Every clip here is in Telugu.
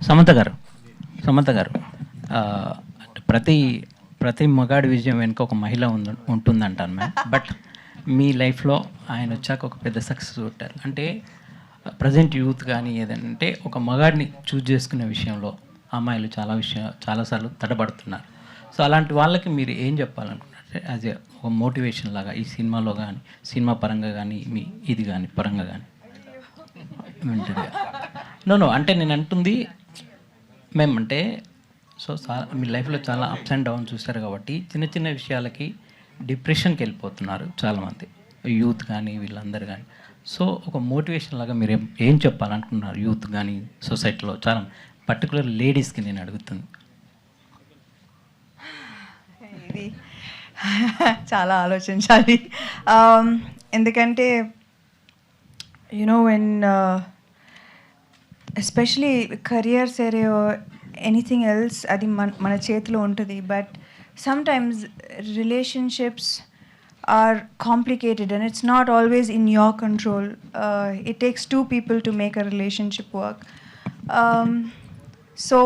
సమంత గారు ప్రతి మగాడి విజయం వెనుక ఒక మహిళ ఉంటుందంటాను మ్యామ్. బట్ మీ లైఫ్లో ఆయన వచ్చాక ఒక పెద్ద సక్సెస్ కొట్టారు. అంటే ప్రజెంట్ యూత్ కానీ ఏదంటే ఒక మగాడిని చూజ్ చేసుకునే విషయంలో అమ్మాయిలు చాలాసార్లు తడబడుతున్నారు. సో అలాంటి వాళ్ళకి మీరు ఏం చెప్పాలనుకుంటున్నారు యాజ్ ఏ ఒక మోటివేషన్ లాగా ఈ సినిమాలో కానీ సినిమా పరంగా కానీ మీ ఇది కానీ పరంగా కానీ నో అంటే నేను అంటుంది మేమంటే సో మీ లైఫ్లో చాలా అప్స్ అండ్ డౌన్ చూస్తారు కాబట్టి చిన్న చిన్న విషయాలకి డిప్రెషన్కి వెళ్ళిపోతున్నారు చాలామంది యూత్ కానీ వీళ్ళందరూ కానీ. సో ఒక మోటివేషన్ లాగా మీరు ఏం చెప్పాలనుకుంటున్నారు యూత్ కానీ సొసైటీలో చాలా పర్టికులర్ లేడీస్కి నేను అడుగుతుంది. ఇది చాలా ఆలోచించాలి. ఎందుకంటే you know when especially careers area anything else అది మన చేతిలో ఉంటుంది. But sometimes relationships are complicated and it's not always in your control. It takes two people to make a relationship work. So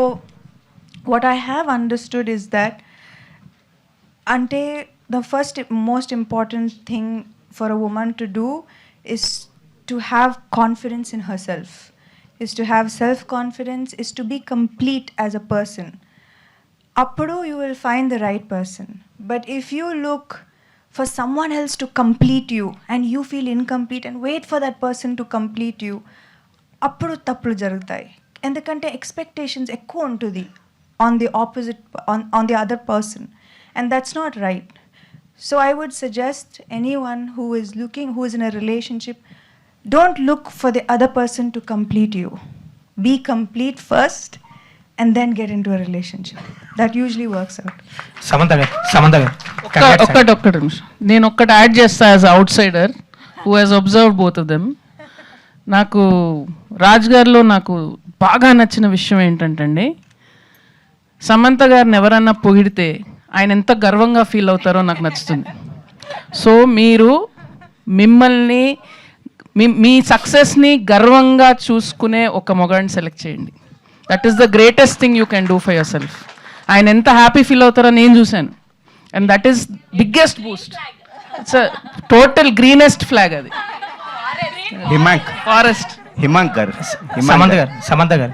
what I have understood is that ante the first most important thing for a woman to do is to have confidence in herself, is to have self-confidence, is to be complete as a person. Appudu you will find the right person. But if you look for someone else to complete you and you feel incomplete and wait for that person to complete you, appudu tappulu jarugutayi. Endukante expectations ekku untudi on the opposite on the other person, and that's not right. So I would suggest anyone who is in a relationship, don't look for the other person to complete you. Be complete first and then get into a relationship. That usually works out. Samantha గారు ఒక్కటి నిమిషం నేను ఒక్కటి యాడ్ చేస్తా as out cider who has observed both of them. నాకు రాజ్ గారిలో నాకు బాగా నచ్చిన విషయం ఏంటంటే అండి, సమంత గారిని ఎవరన్నా పొగిడితే ఆయన ఎంత గర్వంగా ఫీల్ అవుతారో నాకు నచ్చుతుంది. సో మీరు మిమ్మల్ని మీ సక్సెస్ని గర్వంగా చూసుకునే ఒక మొగాడిని సెలెక్ట్ చేయండి. That is the greatest thing you can do for your self. ఆయన ఎంత హ్యాపీ ఫీల్ అవుతారో నేను చూశాను. And that is biggest Boost. It's a total greenest flag అది. ఫారెస్ట్ హిమాంక్ గారు సమంత గారు